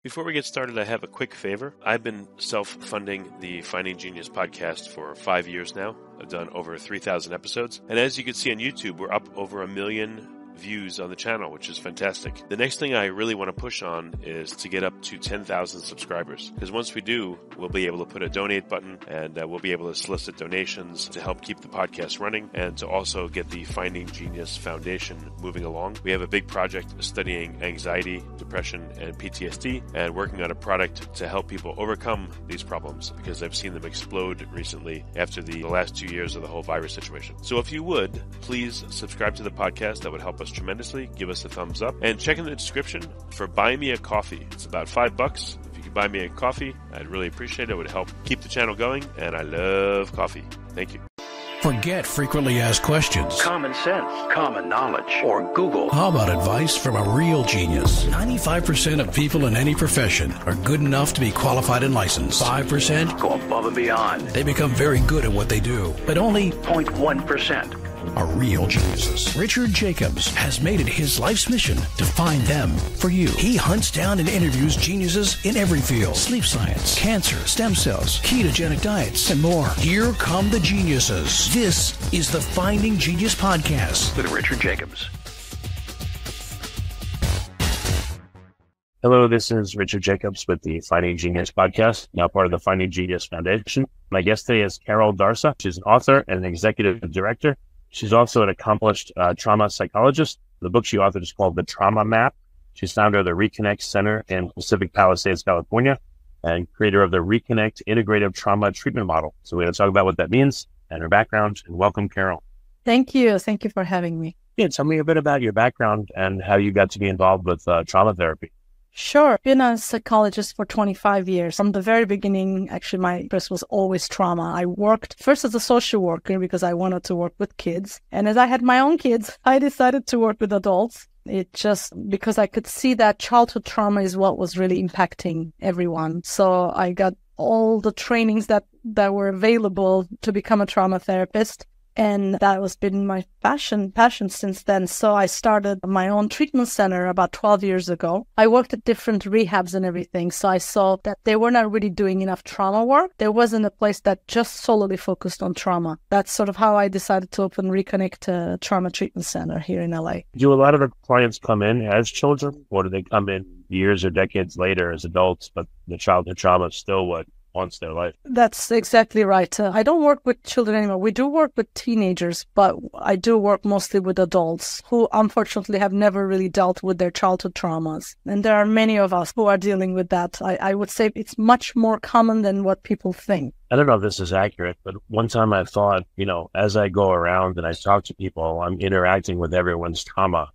Before we get started, I have a quick favor. I've been self-funding the Finding Genius podcast for 5 years now. I've done over 3,000 episodes. And as you can see on YouTube, we're up over 1 million views on the channel, which is fantastic. The next thing I really want to push on is to get up to 10,000 subscribers. Because once we do, we'll be able to put a donate button and we'll be able to solicit donations to help keep the podcast running and to also get the Finding Genius Foundation moving along. We have a big project studying anxiety, depression, and PTSD and working on a product to help people overcome these problems because I've seen them explode recently after the last 2 years of the whole virus situation. So if you would, please subscribe to the podcast. That would help us tremendously. Give us a thumbs up and check in the description for Buy Me a Coffee. It's about $5. If you could buy me a coffee, I'd really appreciate it. It would help keep the channel going, and I love coffee. Thank you. Forget frequently asked questions, common sense, common knowledge, or Google. How about advice from a real genius? 95% of people in any profession are good enough to be qualified and licensed. 5% go above and beyond. They become very good at what they do, but only 0.1% are real geniuses. Richard Jacobs has made it his life's mission to find them for you. He hunts down and interviews geniuses in every field: sleep science, cancer, stem cells, ketogenic diets, and more. Here come the geniuses. This is the Finding Genius Podcast with Richard Jacobs. Hello, this is Richard Jacobs with the Finding Genius Podcast, now part of the Finding Genius Foundation. My guest today is Karol Darsa. She's an author and an executive director. She's also an accomplished trauma psychologist. The book she authored is called The Trauma Map. She's founder of the Reconnect Center in Pacific Palisades, California, and creator of the Reconnect Integrative Trauma Treatment Model. So we're going to talk about what that means and her background. And welcome, Karol. Thank you. Thank you for having me. Yeah, tell me a bit about your background and how you got to be involved with trauma therapy. Sure. I've been a psychologist for 25 years. From the very beginning, actually, my interest was always trauma. I worked first as a social worker because I wanted to work with kids. And as I had my own kids, I decided to work with adults. It just because I could see that childhood trauma is what was really impacting everyone. So I got all the trainings that were available to become a trauma therapist. And that has been my passion since then. So I started my own treatment center about 12 years ago. I worked at different rehabs and everything. So I saw that they were not really doing enough trauma work. There wasn't a place that just solely focused on trauma. That's sort of how I decided to open Reconnect Trauma Treatment Center here in LA. Do a lot of the clients come in as children, or do they come in years or decades later as adults, but the childhood trauma is still what haunts their life? That's exactly right. I don't work with children anymore. We do work with teenagers, but I do work mostly with adults who unfortunately have never really dealt with their childhood traumas. And there are many of us who are dealing with that. I would say it's much more common than what people think. I don't know if this is accurate, but one time I thought, as I go around and I talk to people, I'm interacting with everyone's trauma,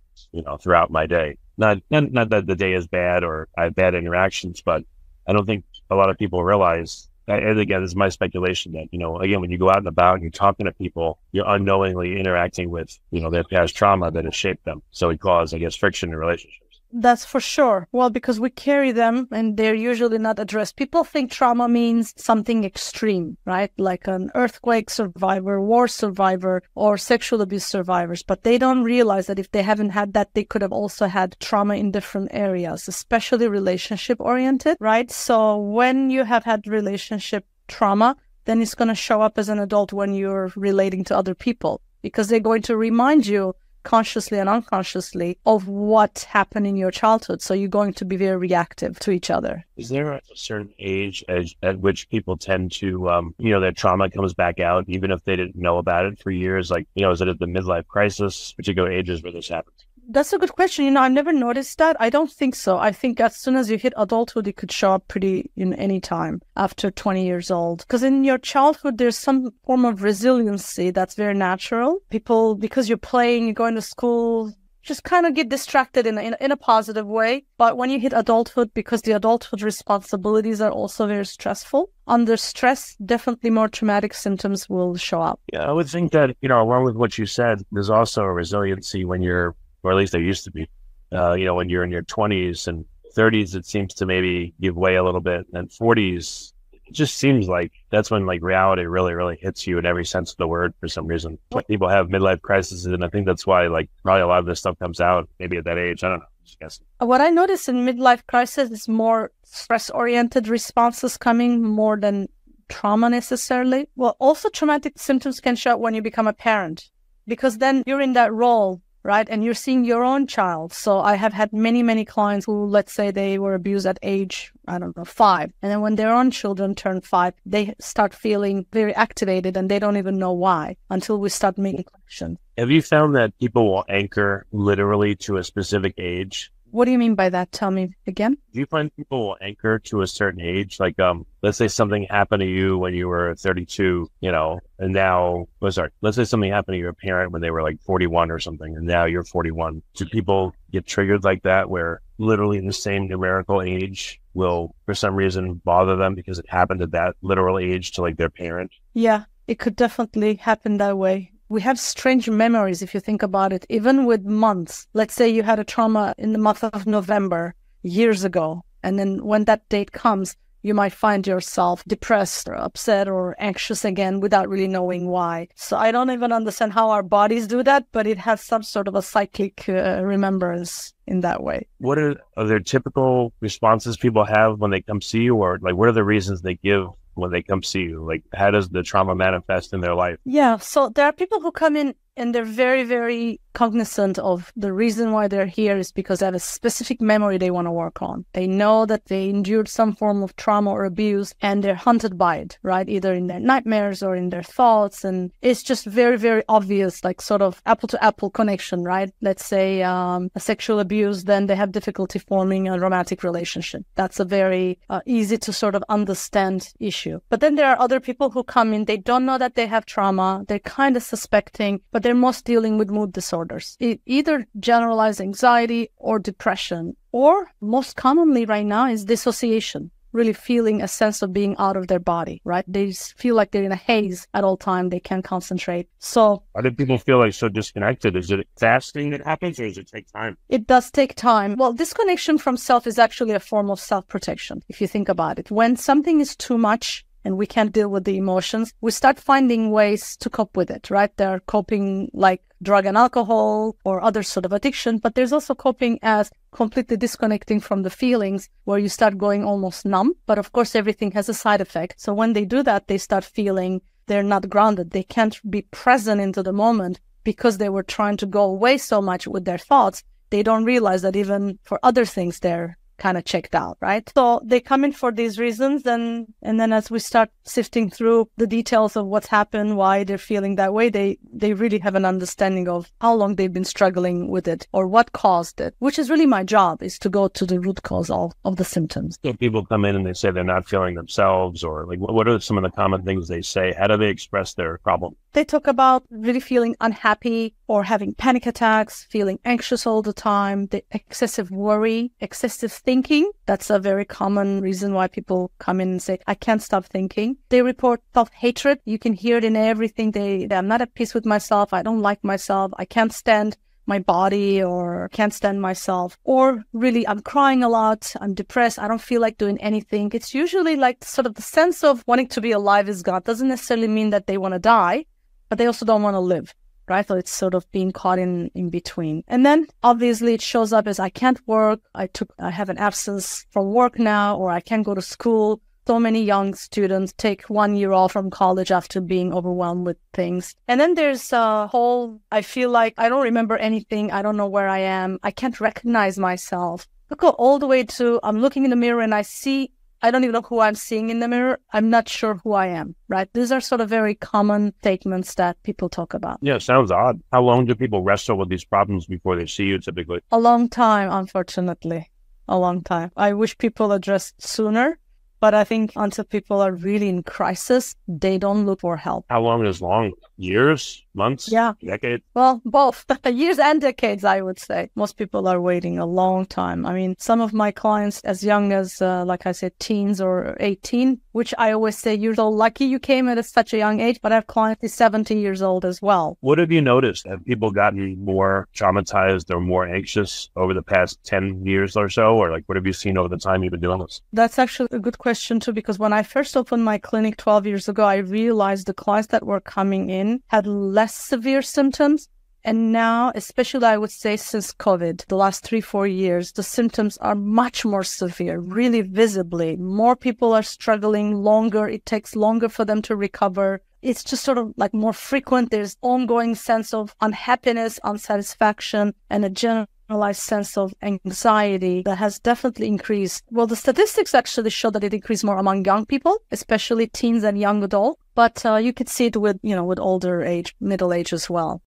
throughout my day. Not that the day is bad or I have bad interactions, but I don't think a lot of people realize, and again, this is my speculation, that, again, when you go out and about and you're talking to people, you're unknowingly interacting with, their past trauma that has shaped them. So it causes, I guess, friction in relationships. That's for sure. Well, because we carry them and they're usually not addressed. People think trauma means something extreme, right? Like an earthquake survivor, war survivor, or sexual abuse survivors. But they don't realize that if they haven't had that, they could have also had trauma in different areas, especially relationship oriented, right? So when you have had relationship trauma, then it's going to show up as an adult when you're relating to other people, because they're going to remind you consciously and unconsciously of what happened in your childhood. So you're going to be very reactive to each other. Is there a certain age at which people tend to, their trauma comes back out, even if they didn't know about it for years? Like, is it at the midlife crisis, particular ages where this happens? That's a good question. I've never noticed that. I don't think so. I think as soon as you hit adulthood, it could show up pretty in any time after 20 years old. Because in your childhood, there's some form of resiliency that's very natural. People, because you're playing, you're going to school, just kind of get distracted in a positive way. But when you hit adulthood, because the adulthood responsibilities are also very stressful, under stress, definitely more traumatic symptoms will show up. Yeah, I would think that, along with what you said, there's also a resiliency when you're, or at least there used to be, when you're in your 20s and 30s, it seems to maybe give way a little bit. And 40s, it just seems like that's when reality really, really hits you in every sense of the word for some reason. People have midlife crises, and I think that's why probably a lot of this stuff comes out maybe at that age. I don't know. Yes. What I notice in midlife crisis is more stress-oriented responses coming more than trauma necessarily. Well, also traumatic symptoms can show up when you become a parent, because then you're in that role, right? And you're seeing your own child. So I have had many, many clients who, let's say they were abused at age, 5. And then when their own children turn 5, they start feeling very activated and they don't even know why until we start making connections. Have you found that people will anchor literally to a specific age? What do you mean by that? Tell me again. Do you find people will anchor to a certain age? Like, let's say something happened to you when you were 32, and now, let's say something happened to your parent when they were like 41 or something, and now you're 41. Do people get triggered like that where literally the same numerical age will, for some reason, bother them because it happened at that literal age to like their parent? Yeah, it could definitely happen that way. We have strange memories if you think about it, even with months. Let's say you had a trauma in the month of November years ago, and then when that date comes, you might find yourself depressed or upset or anxious again without really knowing why. So I don't even understand how our bodies do that, but it has some sort of a cyclic remembrance in that way. What are there typical responses people have when they come see you, or like what are the reasons they give when they come see you? Like, how does the trauma manifest in their life? Yeah, so there are people who come in and they're very, very cognizant of the reason why they're here is because they have a specific memory they want to work on. They know that they endured some form of trauma or abuse and they're haunted by it, right? Either in their nightmares or in their thoughts. And it's just very, very obvious, like sort of apple to apple connection, right? Let's say a sexual abuse, then they have difficulty forming a romantic relationship. That's a very easy to sort of understand issue. But then there are other people who come in, they don't know that they have trauma. They're kind of suspecting, but they're most dealing with mood disorders, either generalized anxiety or depression, or most commonly right now is dissociation, really feeling a sense of being out of their body, right? They just feel like they're in a haze at all time. They can't concentrate. So why do people feel like so disconnected? Is it a fast thing that happens, or does it take time? It does take time. Well, disconnection from self is actually a form of self-protection, if you think about it. When something is too much, and we can't deal with the emotions, we start finding ways to cope with it, right? There are coping like drug and alcohol or other sort of addiction, but there's also coping as completely disconnecting from the feelings where you start going almost numb. But of course, everything has a side effect. So when they do that, they start feeling they're not grounded. They can't be present into the moment because they were trying to go away so much with their thoughts. They don't realize that even for other things, they're kind of checked out, right? So they come in for these reasons, and then as we start sifting through the details of what's happened, why they're feeling that way, they really have an understanding of how long they've been struggling with it or what caused it, which is really my job, is to go to the root cause of the symptoms. So people come in and they say they're not feeling themselves, or like what are some of the common things they say? How do they express their problem? They talk about really feeling unhappy or having panic attacks, feeling anxious all the time, the excessive worry, excessive thinking. That's a very common reason why people come in and say, I can't stop thinking. They report self-hatred. You can hear it in everything. I'm not at peace with myself. I don't like myself. I can't stand my body or can't stand myself. Or really, I'm crying a lot. I'm depressed. I don't feel like doing anything. It's usually like sort of the sense of wanting to be alive is gone. Doesn't necessarily mean that they want to die, but they also don't want to live. Right? So it's sort of being caught in between. And then obviously it shows up as I can't work. I have an absence from work now, or I can't go to school. So many young students take 1 year off from college after being overwhelmed with things. And then there's a whole, I feel like I don't remember anything. I don't know where I am. I can't recognize myself. I go all the way to, I'm looking in the mirror and I don't even know who I'm seeing in the mirror. I'm not sure who I am, right? These are sort of very common statements that people talk about. Yeah, sounds odd. How long do people wrestle with these problems before they see you typically? A long time, unfortunately. A long time. I wish people addressed sooner, but I think until people are really in crisis, they don't look for help. How long is long? Years? Months? Yeah. Decades? Well, both. Years and decades, I would say. Most people are waiting a long time. I mean, some of my clients as young as, like I said, teens or 18, which I always say, you're so lucky you came at such a young age, but I have clients who's 70 years old as well. What have you noticed? Have people gotten more traumatized or more anxious over the past 10 years or so? Or like, what have you seen over the time you've been doing this? That's actually a good question too, because when I first opened my clinic 12 years ago, I realized the clients that were coming in had less severe symptoms And now, especially I would say since COVID, the last 3-4 years, the symptoms are much more severe, really visibly. More people are struggling longer. It takes longer for them to recover. It's just sort of like more frequent. There's ongoing sense of unhappiness, unsatisfaction, and a generalized sense of anxiety that has definitely increased. Well, the statistics actually show that it increased more among young people, especially teens and young adults. But you could see it with older age, middle age as well.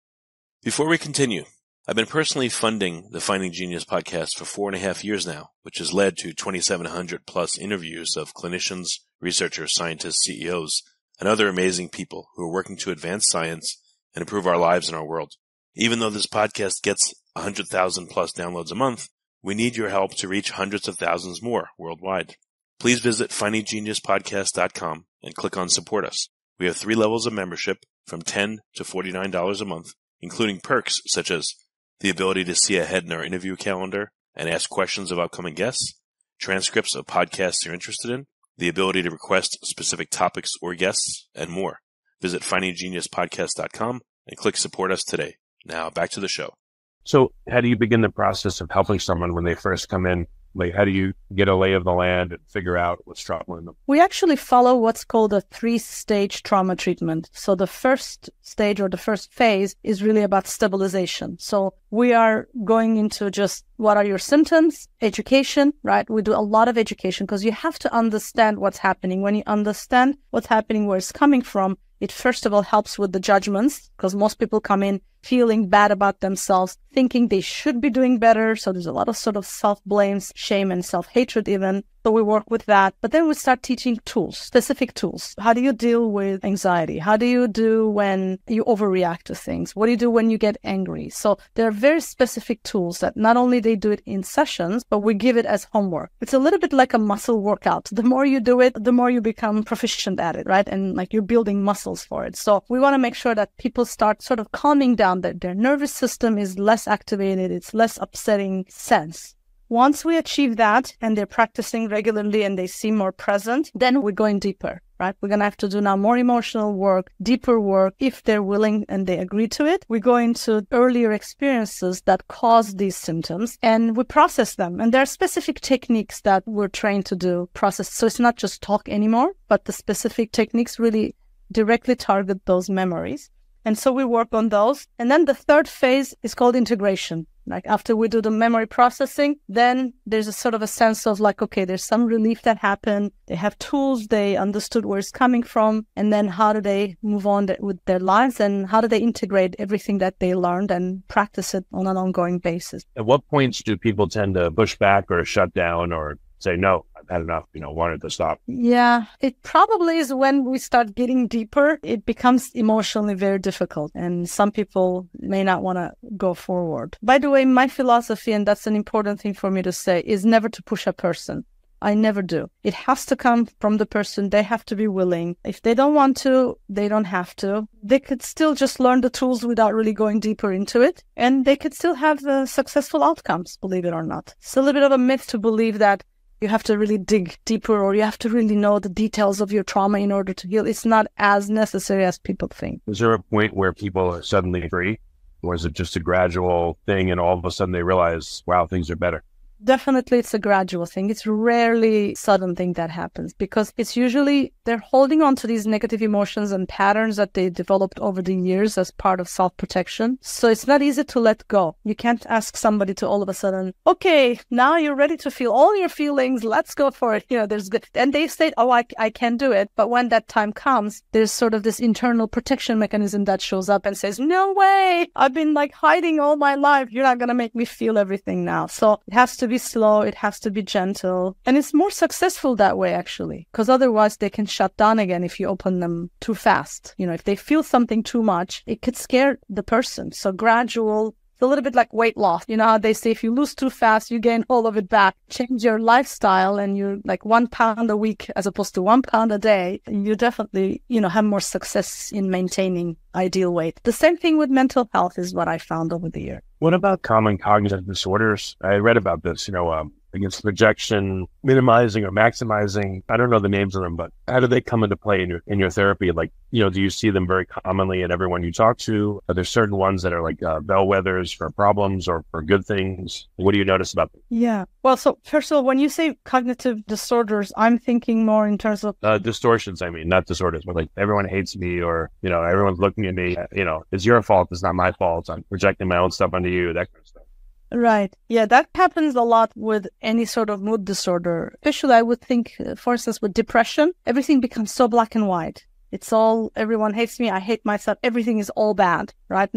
Before we continue, I've been personally funding the Finding Genius podcast for 4.5 years now, which has led to 2,700 plus interviews of clinicians, researchers, scientists, CEOs, and other amazing people who are working to advance science and improve our lives and our world. Even though this podcast gets 100,000 plus downloads a month, we need your help to reach hundreds of thousands more worldwide. Please visit findinggeniuspodcast.com and click on Support Us. We have 3 levels of membership from $10 to $49 a month, including perks such as the ability to see ahead in our interview calendar and ask questions of upcoming guests, transcripts of podcasts you're interested in, the ability to request specific topics or guests, and more. Visit findinggeniuspodcast.com and click Support Us today. Now back to the show. So how do you begin the process of helping someone when they first come in? Like, how do you get a lay of the land and figure out what's troubling them? We actually follow what's called a 3-stage trauma treatment. So the first stage or the first phase is really about stabilization. So we are going into just what are your symptoms, education, right? We do a lot of education because you have to understand what's happening. When you understand what's happening, where it's coming from, it first of all helps with the judgments because most people come in feeling bad about themselves, thinking they should be doing better. So there's a lot of sort of self-blames, shame, and self-hatred even. So we work with that. But then we start teaching tools, specific tools. How do you deal with anxiety? How do you do when you overreact to things? What do you do when you get angry? So there are very specific tools that not only they do it in sessions, but we give it as homework. It's a little bit like a muscle workout. The more you do it, the more you become proficient at it, right? And like you're building muscles for it. So we want to make sure that people start sort of calming down, that their nervous system is less activated. It's less upsetting sense. Once we achieve that and they're practicing regularly and they seem more present, then we're going deeper, right? We're going to have to do now more emotional work, deeper work. If they're willing and they agree to it, we go into earlier experiences that cause these symptoms and we process them. And there are specific techniques that we're trained to do process. So it's not just talk anymore, but the specific techniques really directly target those memories. And so we work on those. And then the third phase is called integration. Like after we do the memory processing, then there's a sort of a sense of like, okay, there's some relief that happened. They have tools. They understood where it's coming from. And then how do they move on with their lives and how do they integrate everything that they learned and practice it on an ongoing basis? At what points do people tend to push back or shut down or say, no, I've had enough, wanted to stop? Yeah, it probably is when we start getting deeper, it becomes emotionally very difficult. And some people may not want to go forward. By the way, my philosophy, and that's an important thing for me to say, is never to push a person. I never do. It has to come from the person. They have to be willing. If they don't want to, they don't have to. They could still just learn the tools without really going deeper into it. And they could still have successful outcomes, believe it or not. It's a little bit of a myth to believe that you have to really dig deeper or you have to really know the details of your trauma in order to heal. It's not as necessary as people think. Is there a point where people are suddenly free? Or is it just a gradual thing and all of a sudden they realize, wow, things are better? Definitely, it's a gradual thing. It's rarely a sudden thing that happens because it's usually they're holding on to these negative emotions and patterns that they developed over the years as part of self-protection. So it's not easy to let go. You can't ask somebody to all of a sudden, okay, now you're ready to feel all your feelings. Let's go for it. There's good. And they say, oh, I can do it. But when that time comes, there's sort of this internal protection mechanism that shows up and says, no way, I've been like hiding all my life. You're not going to make me feel everything now. So it has to be slow, it has to be gentle, and it's more successful that way actually, because otherwise they can shut down again if you open them too fast. If they feel something too much, it could scare the person. So gradual. It's a little bit like weight loss. You know how they say if you lose too fast, you gain all of it back. Change your lifestyle and you're like 1 pound a week as opposed to 1 pound a day. You definitely, have more success in maintaining ideal weight. The same thing with mental health is what I found over the year. What about common cognitive disorders? I read about this, against projection, minimizing or maximizing. I don't know the names of them, but how do they come into play in your therapy? Like, do you see them very commonly in everyone you talk to? Are there certain ones that are like bellwethers for problems or for good things? What do you notice about them? Yeah. Well, so first of all, when you say cognitive disorders, I'm thinking more in terms of distortions. I mean, not disorders, but like everyone hates me, or everyone's looking at me. It's your fault. It's not my fault. I'm projecting my own stuff onto you. That kind of stuff. Right. Yeah, that happens a lot with any sort of mood disorder. Especially, I would think, for instance, with depression, everything becomes so black and white. It's all, everyone hates me, I hate myself, everything is all bad, right?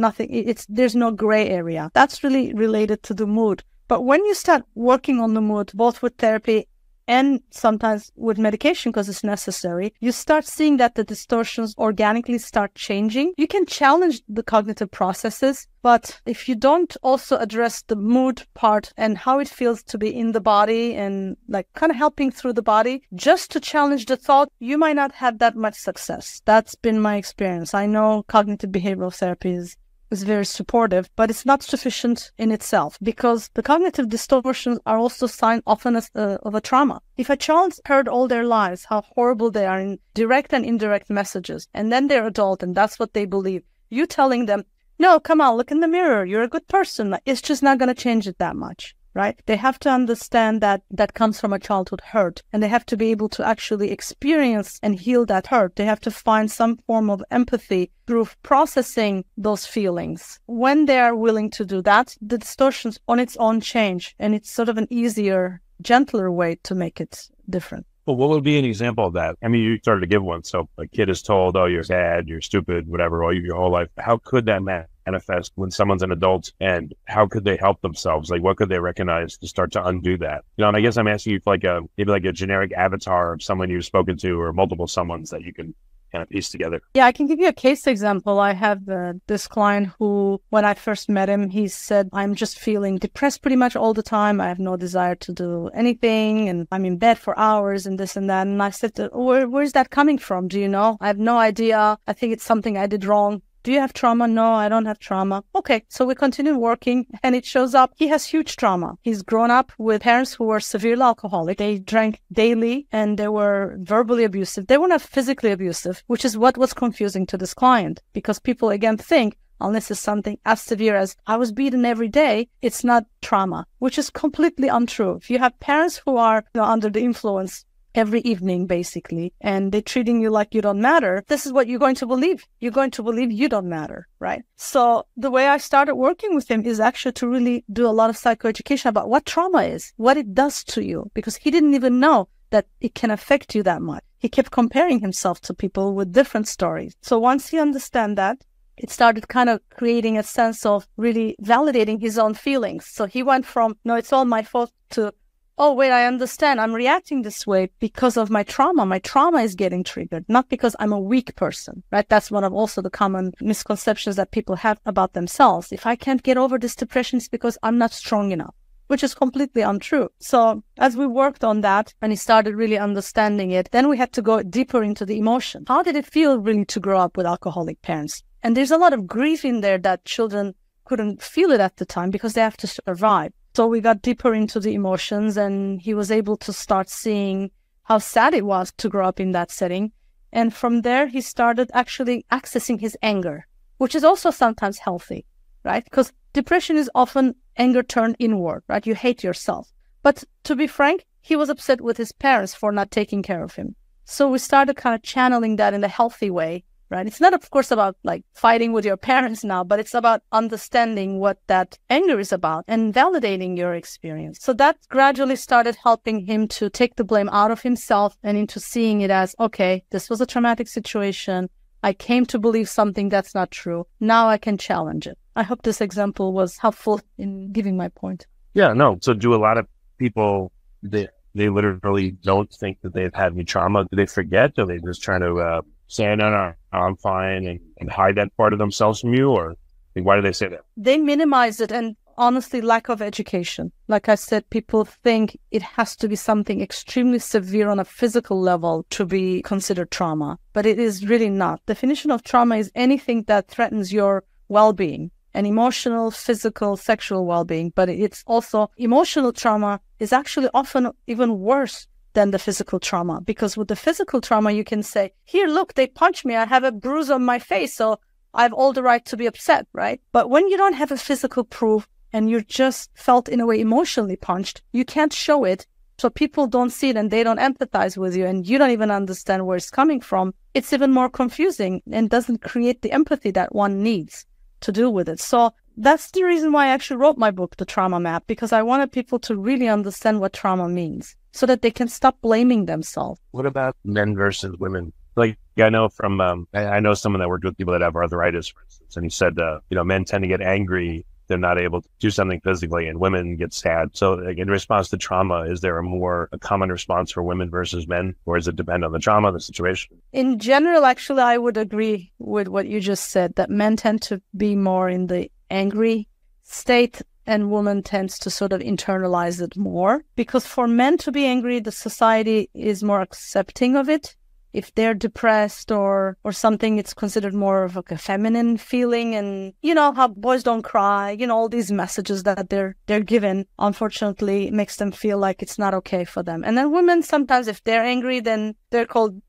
There's no gray area. That's really related to the mood. But when you start working on the mood, both with therapy and sometimes with medication because it's necessary, you start seeing that the distortions organically start changing. You can challenge the cognitive processes, but if you don't also address the mood part and how it feels to be in the body and like kind of helping through the body, just to challenge the thought, you might not have that much success. That's been my experience. I know cognitive behavioral therapy is very supportive, but it's not sufficient in itself because the cognitive distortions are also signs often of a trauma. If a child heard all their lives how horrible they are in direct and indirect messages, and then they're adult and that's what they believe, you telling them, no, come on, look in the mirror, you're a good person, it's just not going to change it that much. Right? They have to understand that comes from a childhood hurt, and they have to be able to actually experience and heal that hurt. They have to find some form of empathy through processing those feelings. When they are willing to do that, the distortions on its own change, and it's sort of an easier, gentler way to make it different. Well, what would be an example of that? I mean, you started to give one. So a kid is told, oh, you're sad, you're stupid, whatever, all your whole life. How could that manifest when someone's an adult, and how could they help themselves? Like, what could they recognize to start to undo that? And I guess I'm asking you for maybe a generic avatar of someone you've spoken to or multiple someones that you can kind of piece together. Yeah, I can give you a case example. I have this client who, when I first met him, he said, I'm just feeling depressed pretty much all the time. I have no desire to do anything, and I'm in bed for hours and this and that. And I said, where's that coming from? Do you know? I have no idea. I think it's something I did wrong. Do you have trauma? No, I don't have trauma. Okay, so we continue working, and it shows up. He has huge trauma. He's grown up with parents who were severely alcoholic. They drank daily, and they were verbally abusive. They were not physically abusive, which is what was confusing to this client, because people, again, think, unless it's something as severe as I was beaten every day, it's not trauma, which is completely untrue. If you have parents who are under the influence every evening, basically, and they're treating you like you don't matter, this is what you're going to believe. You're going to believe you don't matter, right? So the way I started working with him is actually to really do a lot of psychoeducation about what trauma is, what it does to you, because he didn't even know that it can affect you that much. He kept comparing himself to people with different stories. So once he understood that, it started kind of creating a sense of really validating his own feelings. So he went from, no, it's all my fault, to, oh, wait, I understand. I'm reacting this way because of my trauma. My trauma is getting triggered, not because I'm a weak person, right? That's one of also the common misconceptions that people have about themselves. If I can't get over this depression, it's because I'm not strong enough, which is completely untrue. So as we worked on that and he started really understanding it, then we had to go deeper into the emotion. How did it feel really to grow up with alcoholic parents? And there's a lot of grief in there that children couldn't feel it at the time because they have to survive. So we got deeper into the emotions, and he was able to start seeing how sad it was to grow up in that setting. And from there, he started actually accessing his anger, which is also sometimes healthy, right? Because depression is often anger turned inward, right? You hate yourself. But to be frank, he was upset with his parents for not taking care of him. So we started kind of channeling that in a healthy way. Right? It's not, of course, about like fighting with your parents now, but it's about understanding what that anger is about and validating your experience. So that gradually started helping him to take the blame out of himself and into seeing it as, okay, this was a traumatic situation. I came to believe something that's not true. Now I can challenge it. I hope this example was helpful in giving my point. Yeah, no. So do a lot of people, they literally don't think that they've had any trauma? Do they forget? Or they just trying to say, no, I'm fine, and hide that part of themselves from you? Or why do they say that? They minimize it, and honestly, lack of education. Like I said, people think it has to be something extremely severe on a physical level to be considered trauma, but it is really not. Definition of trauma is anything that threatens your well-being, and emotional, physical, sexual well-being. But it's also emotional trauma is actually often even worse than the physical trauma, because with the physical trauma, you can say, here, look, they punched me. I have a bruise on my face, so I have all the right to be upset, right? But when you don't have a physical proof and you're just felt in a way emotionally punched, you can't show it. So people don't see it and they don't empathize with you and you don't even understand where it's coming from. It's even more confusing and doesn't create the empathy that one needs to deal with it. So that's the reason why I actually wrote my book, The Trauma Map, because I wanted people to really understand what trauma means so that they can stop blaming themselves. What about men versus women? Like, I know from, I know someone that worked with people that have arthritis, for instance, and he said, men tend to get angry. They're not able to do something physically, and women get sad. So like, in response to trauma, is there a common response for women versus men, or does it depend on the trauma, the situation? In general, actually, I would agree with what you just said, that men tend to be more in the angry state and women tends to sort of internalize it more. Because for men to be angry, the society is more accepting of it. If they're depressed or something, it's considered more of like a feminine feeling. And you know how boys don't cry, all these messages that they're given, unfortunately, makes them feel like it's not okay for them. And then women, sometimes if they're angry, then they're called,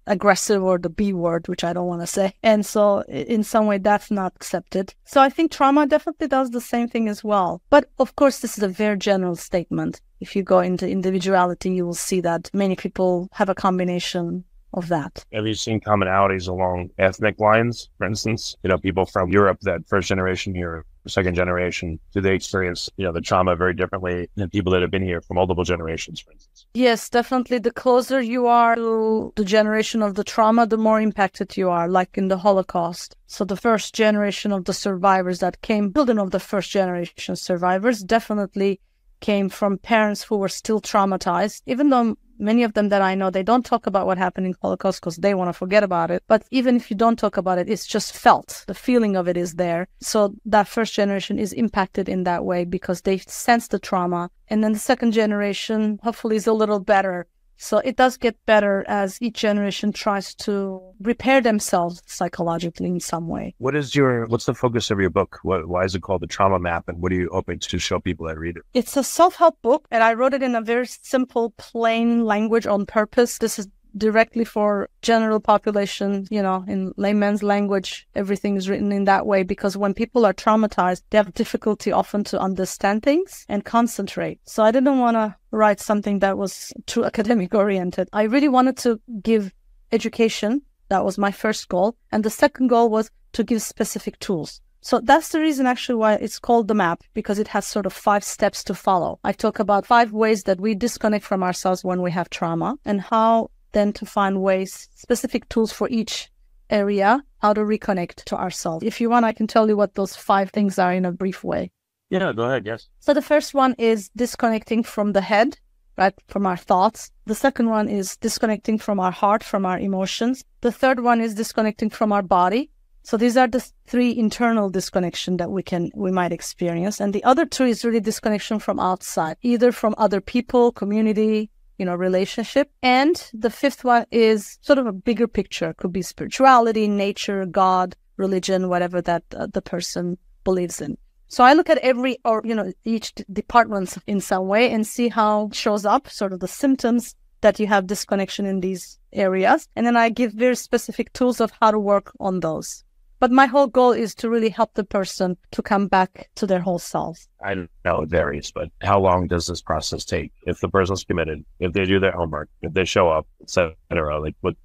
aggressive or the B word, which I don't want to say. And so in some way, that's not accepted. So I think trauma definitely does the same thing as well. But of course, this is a very general statement. If you go into individuality, you will see that many people have a combination of that. Have you seen commonalities along ethnic lines, for instance? People from Europe, that first generation here, second generation, do they experience, the trauma very differently than people that have been here for multiple generations, for instance? Yes, definitely. The closer you are to the generation of the trauma, the more impacted you are, like in the Holocaust. So the first generation of the survivors that came, building of the first generation survivors, definitely came from parents who were still traumatized, even though many of them that I know, they don't talk about what happened in Holocaust because they want to forget about it. But even if you don't talk about it, it's just felt. The feeling of it is there. So that first generation is impacted in that way because they sense the trauma. And then the second generation hopefully is a little better. So it does get better as each generation tries to repair themselves psychologically in some way. What's the focus of your book? Why is it called The Trauma Map? And what are you hoping to show people that read it? It's a self-help book, and I wrote it in a very simple, plain language on purpose. This is directly for general population, in layman's language. Everything is written in that way because when people are traumatized, they have difficulty often to understand things and concentrate. So I didn't want to write something that was too academic oriented. I really wanted to give education. That was my first goal. And the second goal was to give specific tools. So that's the reason actually why it's called the map, because it has sort of 5 steps to follow. I talk about 5 ways that we disconnect from ourselves when we have trauma and how then to find ways, specific tools for each area, how to reconnect to ourselves. If you want, I can tell you what those 5 things are in a brief way. Yeah, go ahead, yes. So the first one is disconnecting from the head, right, from our thoughts. The second one is disconnecting from our heart, from our emotions. The third one is disconnecting from our body. So these are the 3 internal disconnection that we might experience. And the other 2 is really disconnection from outside, either from other people, community, relationship. And the 5th one is sort of a bigger picture. It could be spirituality, nature, God, religion, whatever that the person believes in. So I look at each department in some way and see how it shows up, sort of the symptoms that you have disconnection in these areas. And then I give very specific tools of how to work on those. But my whole goal is to really help the person to come back to their whole self. I know it varies, but how long does this process take? If the person's committed, if they do their homework, if they show up, etc.,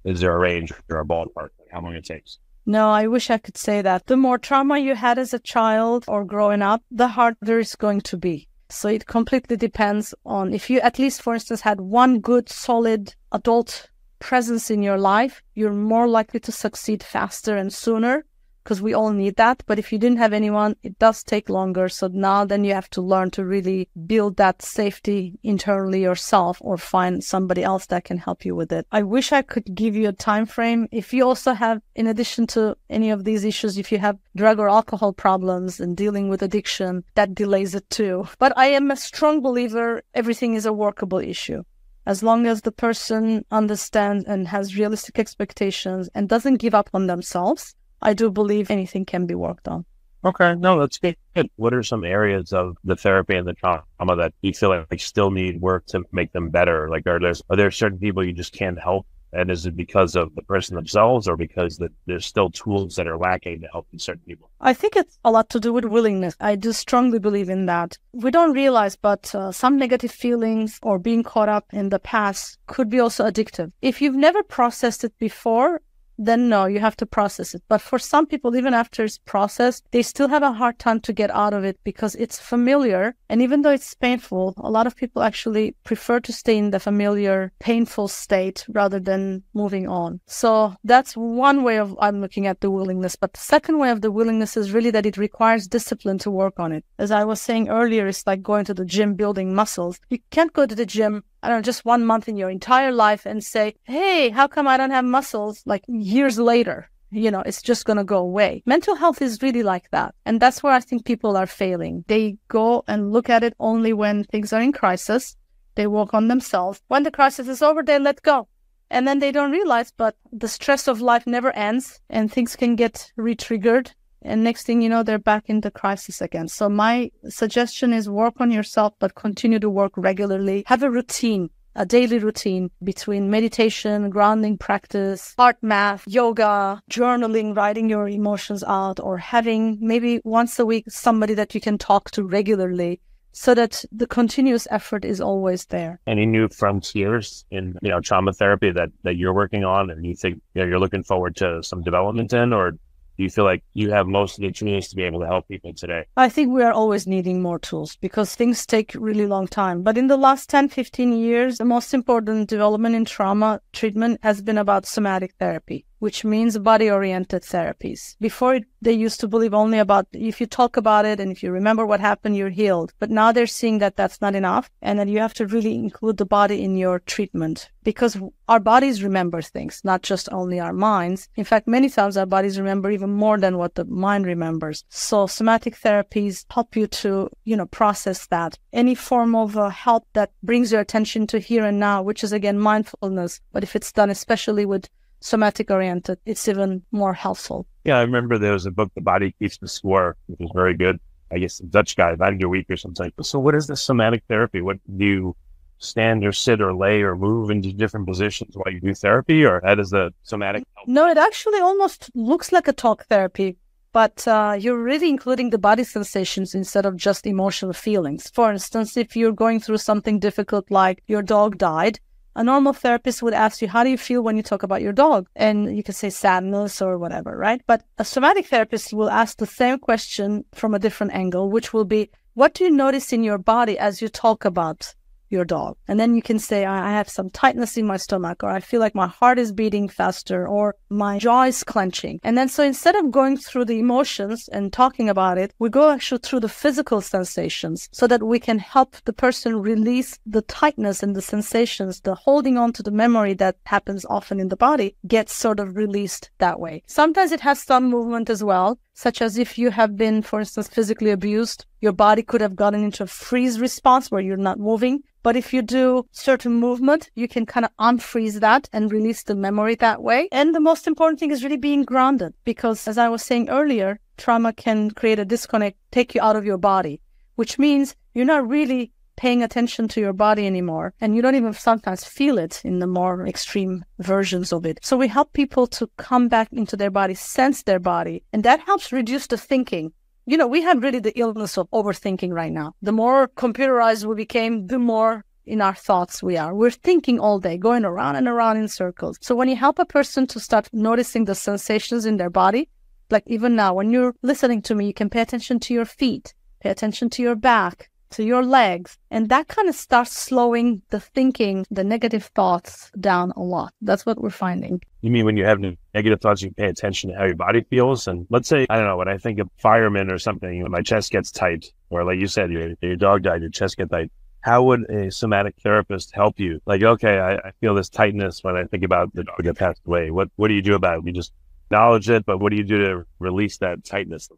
is there a range or a ballpark? How long it takes? No, I wish I could say that. The more trauma you had as a child or growing up, the harder it's going to be. So it completely depends on if you at least, for instance, had one good, solid adult presence in your life, you're more likely to succeed faster and sooner. Because we all need that. But if you didn't have anyone, it does take longer. So now then you have to learn to really build that safety internally yourself or find somebody else that can help you with it. I wish I could give you a time frame. If you also have, in addition to any of these issues, if you have drug or alcohol problems and dealing with addiction, that delays it too. But I am a strong believer everything is a workable issue. As long as the person understands and has realistic expectations and doesn't give up on themselves, I do believe anything can be worked on. Okay, no, that's good. What are some areas of the therapy and the trauma that you feel like still need work to make them better? Like, are there certain people you just can't help? And is it because of the person themselves, or because there's still tools that are lacking to help certain people? I think it's a lot to do with willingness. I do strongly believe in that. We don't realize, but some negative feelings or being caught up in the past could be also addictive. If you've never processed it before, then no, you have to process it. But for some people, even after it's processed, they still have a hard time to get out of it because it's familiar. And even though it's painful, a lot of people actually prefer to stay in the familiar, painful state rather than moving on. So that's one way of I'm looking at the willingness. But the second way of the willingness is really that it requires discipline to work on it. As I was saying earlier, it's like going to the gym, building muscles. You can't go to the gym, I don't know, just 1 month in your entire life and say, hey, how come I don't have muscles like years later? It's just going to go away. Mental health is really like that. And that's where I think people are failing. They go and look at it only when things are in crisis. They work on themselves. When the crisis is over, they let go. And then they don't realize, but the stress of life never ends and things can get re-triggered. And next thing you know, they're back in the crisis again. So my suggestion is work on yourself, but continue to work regularly. Have a routine, a daily routine between meditation, grounding practice, heart math, yoga, journaling, writing your emotions out, or having maybe once a week somebody that you can talk to regularly so that the continuous effort is always there. Any new frontiers in trauma therapy that you're working on and you think you're looking forward to some development in, or do you feel like you have most of the tools to be able to help people today? I think we are always needing more tools because things take really long time. But in the last 10, 15 years, the most important development in trauma treatment has been about somatic therapy, which means body-oriented therapies. Before they used to believe only about if you talk about it and if you remember what happened, you're healed. But now they're seeing that that's not enough and that you have to really include the body in your treatment because our bodies remember things, not just only our minds. In fact, many times our bodies remember even more than what the mind remembers. So somatic therapies help you to, process that. Any form of help that brings your attention to here and now, which is again mindfulness. But if it's done especially with somatic oriented, it's even more helpful. Yeah, I remember there was a book, The Body Keeps the Score, which was very good. I guess the Dutch guy, 90 a week or something. So what is the somatic therapy? What do you stand or sit or lay or move into different positions while you do therapy, or how does the somatic help? No, it actually almost looks like a talk therapy, but you're really including the body sensations instead of just emotional feelings. For instance, if you're going through something difficult like your dog died, a normal therapist would ask you, how do you feel when you talk about your dog? And you can say sadness or whatever, right? But a somatic therapist will ask the same question from a different angle, which will be, what do you notice in your body as you talk about your dog? And then you can say, I have some tightness in my stomach, or I feel like my heart is beating faster, or my jaw is clenching. And then so instead of going through the emotions and talking about it, we go actually through the physical sensations so that we can help the person release the tightness and the sensations, the holding on to the memory that happens often in the body gets sort of released that way. Sometimes it has some movement as well, such as if you have been, for instance, physically abused, your body could have gotten into a freeze response where you're not moving. But if you do certain movement, you can kind of unfreeze that and release the memory that way. And the most important thing is really being grounded because, as I was saying earlier, trauma can create a disconnect, take you out of your body, which means you're not really paying attention to your body anymore. And you don't even sometimes feel it in the more extreme versions of it. So we help people to come back into their body, sense their body. And that helps reduce the thinking. We have really the illness of overthinking right now. The more computerized we became, the more in our thoughts we are. We're thinking all day, going around and around in circles. So when you help a person to start noticing the sensations in their body, like even now, when you're listening to me, you can pay attention to your feet, pay attention to your back, to your legs. And that kind of starts slowing the thinking, the negative thoughts down a lot. That's what we're finding. You mean when you have negative thoughts, you pay attention to how your body feels? And let's say, I don't know, when I think of firemen or something, my chest gets tight, or like you said, your dog died, your chest gets tight. How would a somatic therapist help you? Like, okay, I feel this tightness when I think about the dog that passed away. What do you do about it? You just acknowledge it, but what do you do to release that tightness?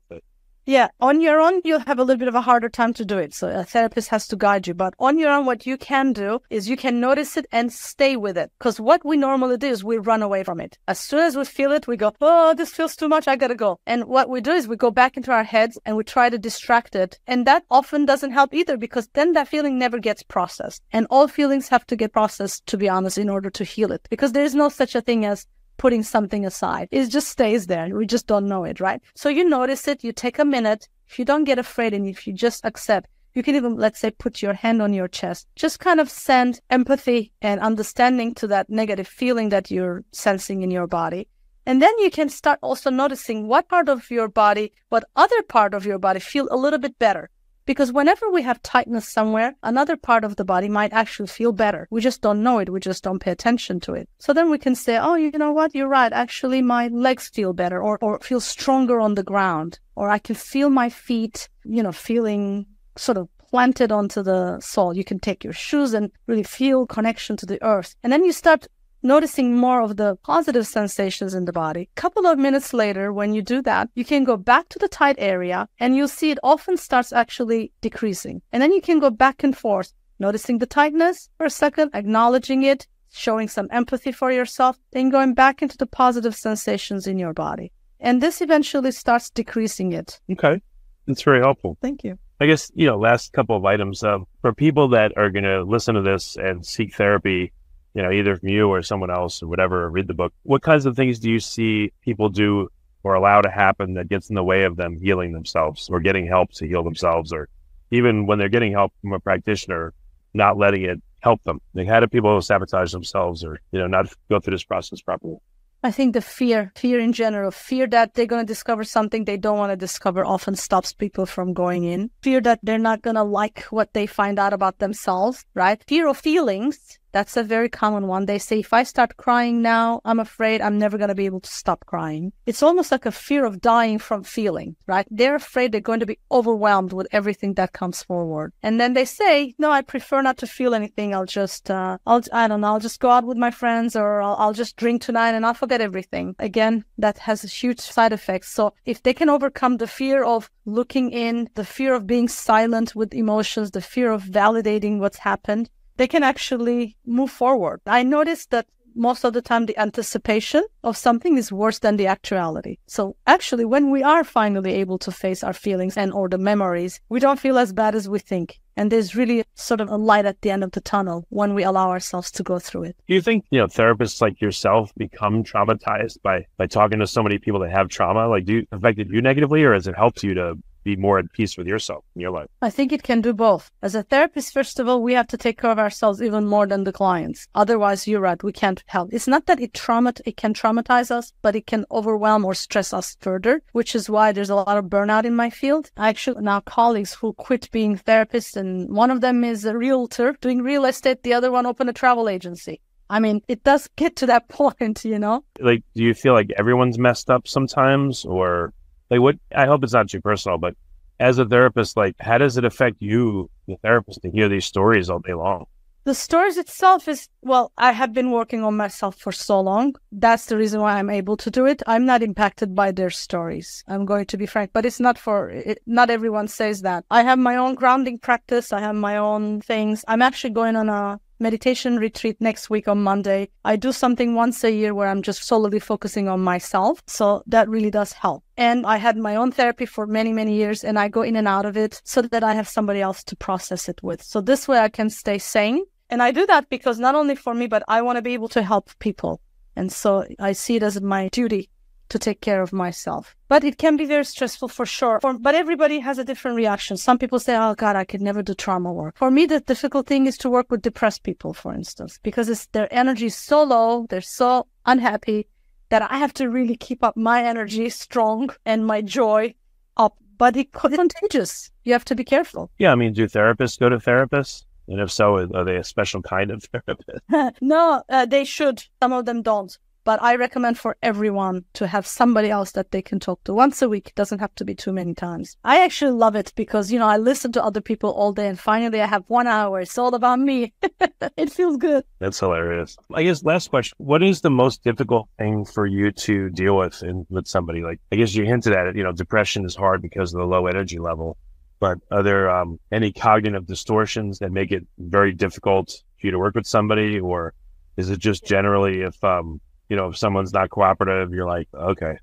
Yeah, on your own, you'll have a little bit of a harder time to do it. So a therapist has to guide you. But on your own, what you can do is you can notice it and stay with it. Because what we normally do is we run away from it. As soon as we feel it, we go, oh, this feels too much, I gotta go. And what we do is we go back into our heads and we try to distract it. And that often doesn't help either, because then that feeling never gets processed. And all feelings have to get processed, to be honest, in order to heal it. Because there is no such a thing as putting something aside. It just stays there. We just don't know it, right? So you notice it, you take a minute. If you don't get afraid and if you just accept, you can even, let's say, put your hand on your chest. Just kind of send empathy and understanding to that negative feeling that you're sensing in your body. And then you can start also noticing what part of your body, what other part of your body feel a little bit better. Because whenever we have tightness somewhere, another part of the body might actually feel better. We just don't know it. We just don't pay attention to it. So then we can say, oh, you know what? You're right. Actually, my legs feel better or feel stronger on the ground. Or I can feel my feet, feeling sort of planted onto the soil. You can take your shoes and really feel connection to the earth. And then you start noticing more of the positive sensations in the body. A couple of minutes later, when you do that, you can go back to the tight area and you'll see it often starts actually decreasing. And then you can go back and forth, noticing the tightness for a second, acknowledging it, showing some empathy for yourself, then going back into the positive sensations in your body. And this eventually starts decreasing it. Okay. That's very helpful. Thank you. I guess, last couple of items. For people that are going to listen to this and seek therapy, either from you or someone else or whatever, or read the book, what kinds of things do you see people do or allow to happen that gets in the way of them healing themselves or getting help to heal themselves, or even when they're getting help from a practitioner, not letting it help them? Like, how do people sabotage themselves or, not go through this process properly? I think the fear in general, fear that they're going to discover something they don't want to discover often stops people from going in. Fear that they're not going to like what they find out about themselves, right? Fear of feelings. That's a very common one. They say, if I start crying now, I'm afraid I'm never going to be able to stop crying. It's almost like a fear of dying from feeling, right? They're afraid they're going to be overwhelmed with everything that comes forward. And then they say, no, I prefer not to feel anything. I'll just, I'll just go out with my friends, or I'll just drink tonight and I'll forget everything. Again, that has a huge side effects. So if they can overcome the fear of looking in, the fear of being silent with emotions, the fear of validating what's happened, they can actually move forward. I noticed that most of the time the anticipation of something is worse than the actuality. So actually, when we are finally able to face our feelings and or the memories, we don't feel as bad as we think. And there's really sort of a light at the end of the tunnel when we allow ourselves to go through it. Do you think, therapists like yourself become traumatized by talking to so many people that have trauma? Like, do it affected you negatively, or has it helped you to be more at peace with yourself in your life? I think it can do both. As a therapist, first of all, we have to take care of ourselves even more than the clients. Otherwise, you're right, we can't help. It's not that it can traumatize us, but it can overwhelm or stress us further, which is why there's a lot of burnout in my field. I actually now colleagues who quit being therapists, and one of them is a realtor doing real estate. The other one opened a travel agency. I mean, it does get to that point, Like, do you feel like everyone's messed up sometimes, or like what? I hope it's not too personal, but as a therapist, like, how does it affect you, the therapist, to hear these stories all day long? The stories itself is, well, I have been working on myself for so long. That's the reason why I'm able to do it. I'm not impacted by their stories. I'm going to be frank, but it's not not everyone says that. I have my own grounding practice. I have my own things. I'm actually going on a meditation retreat next week on Monday. I do something once a year where I'm just solely focusing on myself. So that really does help. And I had my own therapy for many, many years, and I go in and out of it so that I have somebody else to process it with. So this way I can stay sane. And I do that because not only for me, but I want to be able to help people. And so I see it as my duty to take care of myself. But it can be very stressful for sure. But everybody has a different reaction. Some people say, oh God, I could never do trauma work. For me, the difficult thing is to work with depressed people, for instance, because their energy is so low, they're so unhappy, that I have to really keep up my energy strong and my joy up. But it's contagious. You have to be careful. Yeah, I mean, do therapists go to therapists? And if so, are they a special kind of therapist? No, they should. Some of them don't. But I recommend for everyone to have somebody else that they can talk to once a week. It doesn't have to be too many times. I actually love it because, I listen to other people all day and finally I have 1 hour. It's all about me. It feels good. That's hilarious. I guess last question, what is the most difficult thing for you to deal with with somebody? Like, I guess you hinted at it, depression is hard because of the low energy level, but are there any cognitive distortions that make it very difficult for you to work with somebody? Or is it just generally if someone's not cooperative, you're like, okay.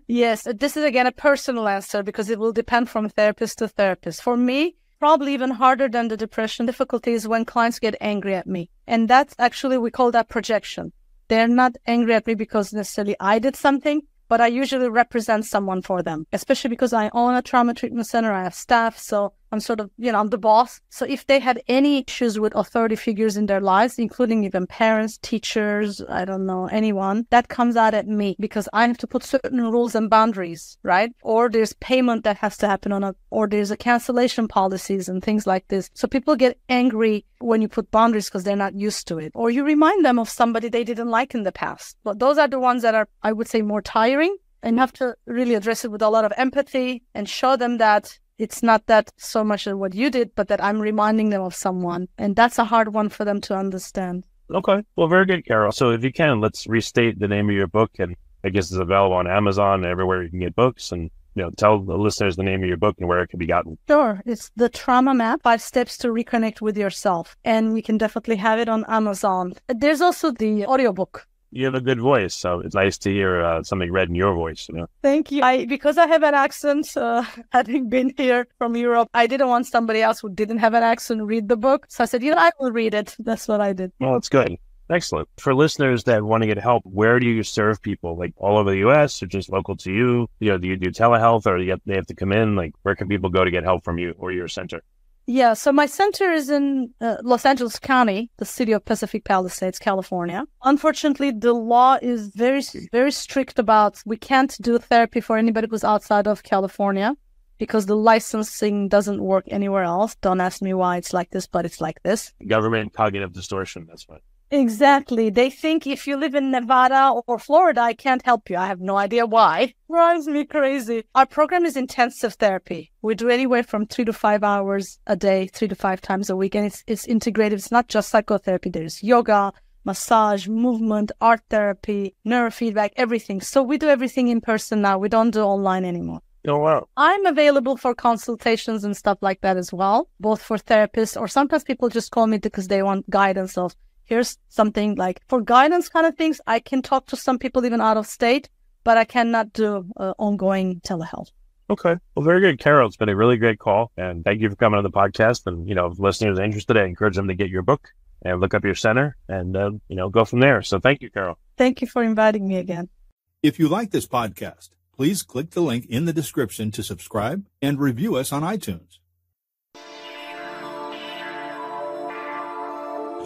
Yes, this is again a personal answer because it will depend from therapist to therapist. For me, probably even harder than the depression difficulty is when clients get angry at me. And that's actually, we call that projection. They're not angry at me because necessarily I did something, but I usually represent someone for them, especially because I own a trauma treatment center. I have staff, so I'm sort of, I'm the boss. So if they had any issues with authority figures in their lives, including even parents, teachers, I don't know, anyone, that comes out at me because I have to put certain rules and boundaries, right? Or there's payment that has to happen or there's a cancellation policies and things like this. So people get angry when you put boundaries because they're not used to it. Or you remind them of somebody they didn't like in the past. But those are the ones that are, I would say, more tiring, and you have to really address it with a lot of empathy and show them that it's not that so much of what you did, but that I'm reminding them of someone. And that's a hard one for them to understand. Okay. Well, very good, Karol. So if you can, let's restate the name of your book. And I guess it's available on Amazon and everywhere you can get books. And, tell the listeners the name of your book and where it can be gotten. Sure. It's The Trauma Map, 5 Steps to Reconnect with Yourself. And you can definitely have it on Amazon. There's also the audiobook. You have a good voice, so it's nice to hear something read in your voice. Thank you. Because I have an accent, having been here from Europe, I didn't want somebody else who didn't have an accent read the book. So I said, I will read it. That's what I did. Well, that's good. Excellent. For listeners that want to get help, where do you serve people? Like all over the U.S. or just local to you? Do you do telehealth or they have to come in? Like where can people go to get help from you or your center? Yeah, so my center is in Los Angeles County, the city of Pacific Palisades, California. Unfortunately, the law is very, very strict about we can't do therapy for anybody who's outside of California because the licensing doesn't work anywhere else. Don't ask me why it's like this, but it's like this. Government cognitive distortion, that's right. Exactly. They think if you live in Nevada or Florida, I can't help you. I have no idea why. Drives me crazy. Our program is intensive therapy. We do anywhere from 3 to 5 hours a day, 3 to 5 times a week. And it's integrative. It's not just psychotherapy. There's yoga, massage, movement, art therapy, neurofeedback, everything. So we do everything in person now. We don't do online anymore. Oh, wow. I'm available for consultations and stuff like that as well, both for therapists or sometimes people just call me because they want guidance of, here's something like for guidance kind of things. I can talk to some people even out of state, but I cannot do ongoing telehealth. Okay. Well, very good, Karol. It's been a really great call. And thank you for coming on the podcast. And, if listeners are interested, I encourage them to get your book and look up your center and, go from there. So thank you, Karol. Thank you for inviting me again. If you like this podcast, please click the link in the description to subscribe and review us on iTunes.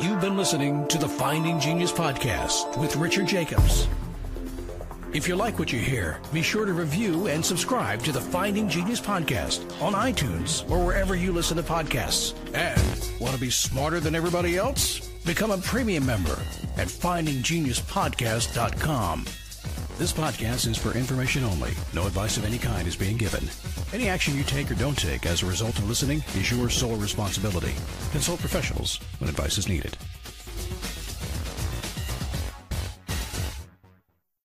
You've been listening to the Finding Genius podcast with Richard Jacobs. If you like what you hear, be sure to review and subscribe to the Finding Genius podcast on iTunes or wherever you listen to podcasts. And want to be smarter than everybody else? Become a premium member at findinggeniuspodcast.com. This podcast is for information only. No advice of any kind is being given. Any action you take or don't take as a result of listening is your sole responsibility. Consult professionals when advice is needed.